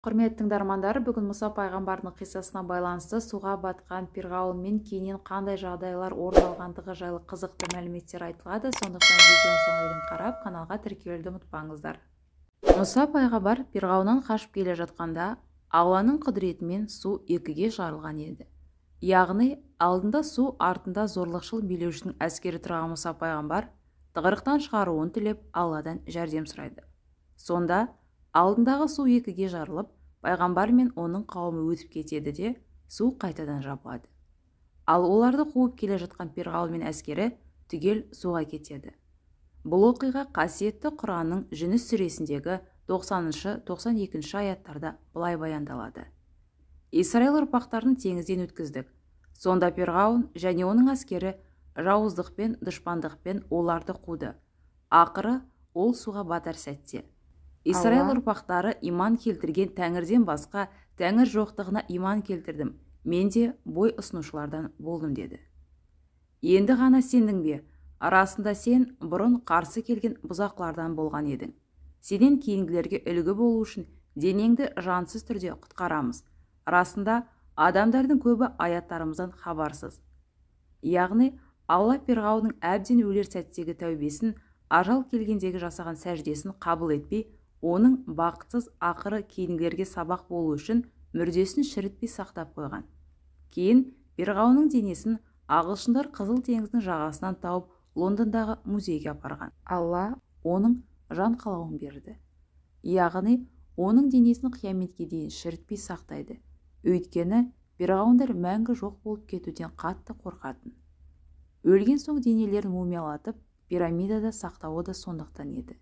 Құрметті тыңдармандар, бүгін Мұса пайғамбардың қиссасына байланысты суға батқан Пирғауын мен кейіннен қандай жағдайлар орын алғандығы жайлы қызықты мәліметтер айтылады. Сондықтан видеоны соңына дейін қарап, каналға тіркелуді ұмытпаңыздар. Мұса пайғамбар Пирғауыннан қашып келе жатқанда, Алланың құдіретімен су екіге жарылған еді. Яғни, алдында су, артында зорлықшыл билеушінің әскері тұрған Мұса пайғамбар тығырықтан шығаруын тілеп Алладан жәрдем сұрайды. Сонда алдындағы су екіге жарылып, пайғамбар мен оның қауымы өтіп кетеді де, су қайтадан жабылады. Ал оларды қуып келе жатқан Пирғауын мен әскері түгел суға кетеді. Бұл оқиға қасиетті Құранның Жүніс сүресіндегі 90-92 аяттарда былай баяндалады. Исраил ұрпақтарын теңізден өткіздік. Сонда Пирғауын және оның әскері жауыздықпен, дұшпандықпен оларды қуды. Ақыры ол суға батар сәтте Исраил ұрпақтары иман келтірген Тәңірден басқа Тәңір жоқтығына иман келтірдім. Мен де бой ұсынушылардан болдым деді. Енді ғана сендің бе? Арасында сен бұрын қарсы келген бұзақлардан болған едің. Сенен кейінгілерге үлгі болу үшін денеңді жансыз түрде құтқарамыз. Арасында адамдардың көбі аяттарымыздан хабарсыз. Яғни, Алла Пирғауынның әбден өлер сәттегі тәубесін, ажал келгендегі жасаған сәждесін қабыл етпей, оның бақытсыз ақыры кейінгілерге сабақ болу үшін мүрдесін шірітпей сақтап қойған. Кейін Пирғауынның денесін ағылшындар Қызыл теңіздің жағасынан тауып Лондондағы музейге апарған. Алла оның жан қалауын берді. Яғни, оның денесін қияметке дейін шірітпей сақтайды. Өйткені Пирғауындар мәңгі жоқ болып кетуден қатты қорқатын. Өлген соң денелерін мумиялатып, пирамидада сақтауы да сондықтан еді.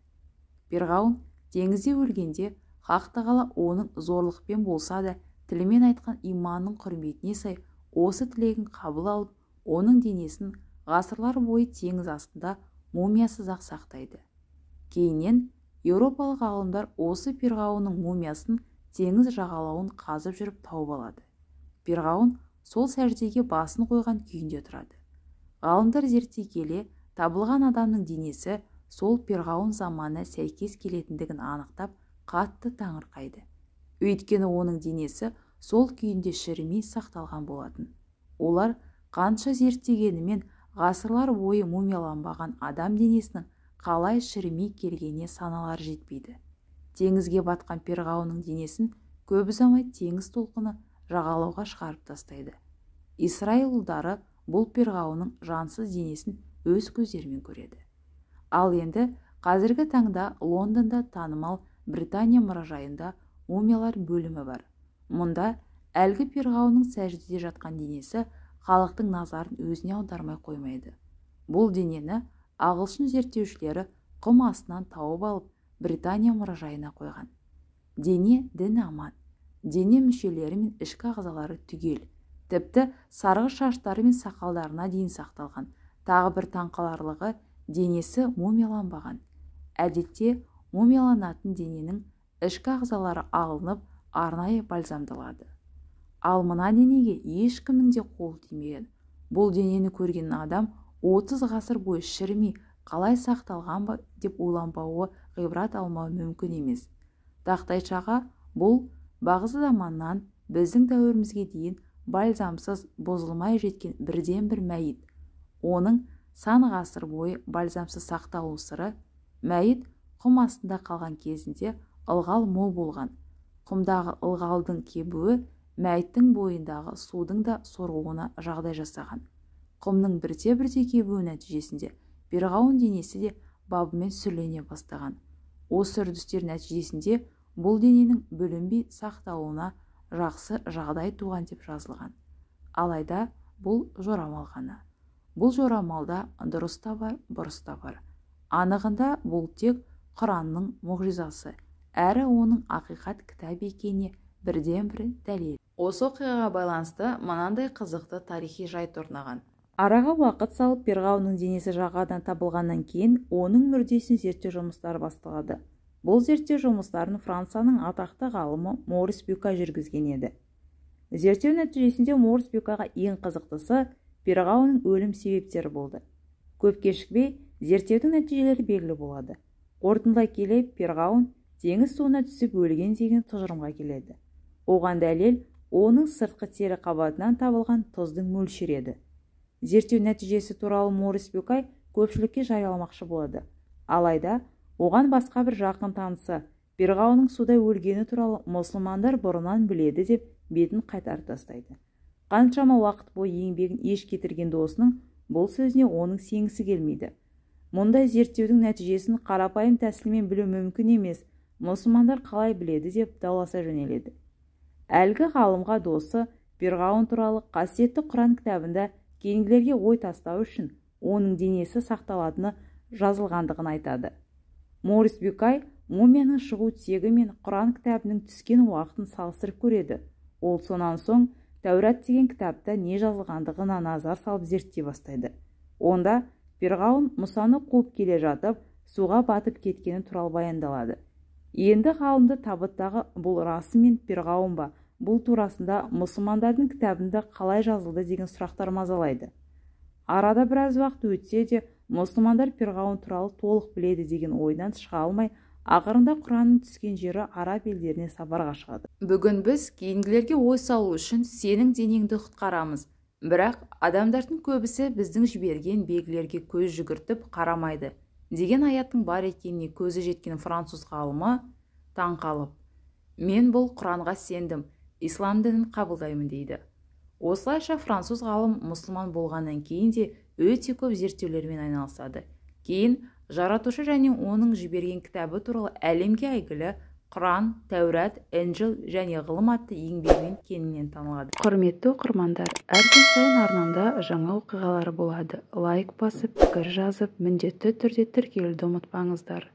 Пирғауын теңізде өлгенде, Хақ Тағала оның зорлықпен болса да, тілімен айтқан иманның құрметіне сай, осы тілегін қабыл алып, оның денесін ғасырлар бойы теңіз астында мумиясыз-ақ сақтайды. Кейіннен еуропалық ғалымдар осы Пирғауынның мумиясын теңіз жағалауын қазып жүріп тауып алады. Пирғауын сол сәждеге басын қойған күйінде тұрады. Ғалымдар зерттей келе, табылған адамның денесі сол Пирғауын заманына сәйкес келетіндігін анықтап, қатты таңырқайды. Өйткені оның денесі сол күйінде шірімей сақталған болатын. Олар қанша зерттегенімен ғасырлар бойы мумияланбаған адам денесінің қалай шірімей келгеніне саналар жетпейді. Теңізге батқан Пирғауынның денесін көп ұзамай теңіз толқыны жағалауға шығарып тастайды. Исраил ұлдары бұл Пирғауынның жансыз денесін өз көздерімен көреді. Ал енді қазіргі таңда Лондонда танымал Британия мұражайында мумиялар бөлімі бар. Мұнда әлгі Пирғауынның сәждеде жатқан денесі халықтың назарын өзіне аудармай қоймайды. Бұл денені ағылшын зерттеушілері құм астынан тауып алып, Британия мұражайына қойған. Дене дін аман. Дене мүшелері мен ішкі ағзалары түгел. Тіпті сарғыш шаштары мен сақалдарына дейін сақталған. Тағы бір таңқаларлығы, денесі мумияланбаған. Әдетте мумияланатын дененің ішкі ағзалары алынып, арнайы бальзамдалады. Ал мына денеге ешкімнің де қолы тимеген. Бұл денені көрген адам 30 ғасыр бойы шірімей қалай сақталған ба деп ойланбауы, ғибрат алмауы мүмкін емес. Тақтайшаға бұл бағзы заманнан біздің дәуірімізге дейін бальзамсыз бұзылмай жеткен бірден бір мәйіт. Оның сан ғасыр бойы бальзамсыз сақталу сыры, мәйіт құм астында қалған кезінде ылғал мол болған. Құмдағы ылғалдың кебуі мәйіттің бойындағы судың да сорғуына жағдай жасаған. Құмның бірте-бірте кебуі нәтижесінде Пирғауын денесі де бабымен сүрлене бастаған. Осы үрдістер нәтижесінде бұл дененің бүлінбей сақталуына жақсы жағдай туған деп жазылған. Алайда бұл жорамал ғана. Бұл жорамалда дұрыс та бар, бұрыс та бар. Анығында бұл тек Құранның мұғжизасы, әрі оның ақиқат кітап екеніне бірден бір дәлел. Осы оқиғаға байланысты мынандай қызықты тарихи жайт орнаған. Араға уақыт салып Пирғауынның денесі жағадан табылғаннан кейін оның мүрдесін зерттеу жұмыстары басталады. Бұл зерттеу жұмыстарын Францияның атақты ғалымы Морис Бюка жүргізген еді. Зерттеу нәтижесінде Морис Бюкаға ең қызықтысы Пирғауынның өлім себептері болды. Көп кешікпей зерттеудің нәтижелері белгілі болады. Қорытындылай келе Пирғауын теңіз суына түсіп өлген деген тұжырымға келеді. Оған дәлел оның сыртқы тері қабатынан табылған тұздың мөлшері еді. Зерттеу нәтижесі туралы Морис Бюкай көпшілікке жарияламақшы болады. Алайда оған басқа бір жақын танысы перғауынның суда өлгені туралы мұсылмандар бұрыннан біледі деп бетін қайтарып тастайды. Қаншама уақыт бойы еңбегін еш кетірген досының бұл сөзіне оның сенгісі келмейді. Мұндай зерттеудің нәтижесін қарапайым тәсілмен білу мүмкін емес, мұсылмандар қалай біледі деп дауласа жөнеледі. Әлгі ғалымға досы перғауын туралы қасиетті Құран кітабында кейінгілерге ой тастау үшін оның денесі сақталатыны жазылғандығын айтады. Морис Бюкай мумияның шығу тегі мен Құран кітабының түскен уақытын салыстырып көреді. Ол сонан соң Тәурат деген кітапта не жазылғандығына назар салып зерттей бастайды. Онда перғауын Мұсаны қуып келе жатып, суға батып кеткені туралы баяндалады. Енді ғалымды табыттағы бұл расымен перғауын ба, бұл турасында мұсылмандардың кітабында қалай жазылды деген сұрақтар мазалайды. Арада біраз уақыт өтсе де, мұсылмандар перғауын туралы толық біледі деген ойдан шыға алмай, ақырында Құранның түскен жері араб елдеріне сапарға шығады. Бүгін біз кейінгілерге ой салу үшін сенің денеңді құтқарамыз. Бірақ адамдардың көбісі біздің жіберген белгілерге көз жүгіртіп қарамайды деген аяттың бар екеніне көзі жеткен француз ғалымы таң қалып, мен бұл Құранға сендім, ислам дінін қабылдаймын дейді. Осылайша француз ғалым мұсылман болғаннан кейін де өте көп зерттеулермен айналысады. Кейін жаратушы және оның жіберген кітабы туралы әлемге әйгілі Құран, Тәурат, Інжіл және ғылым атты еңбегімен кеңінен танылады. Құрметті оқырмандар, әр күн сайын арнамда жаңа оқиғалар болады. Лайк басып, пікір жазып, міндетті түрде тіркелуді ұмытпаңыздар.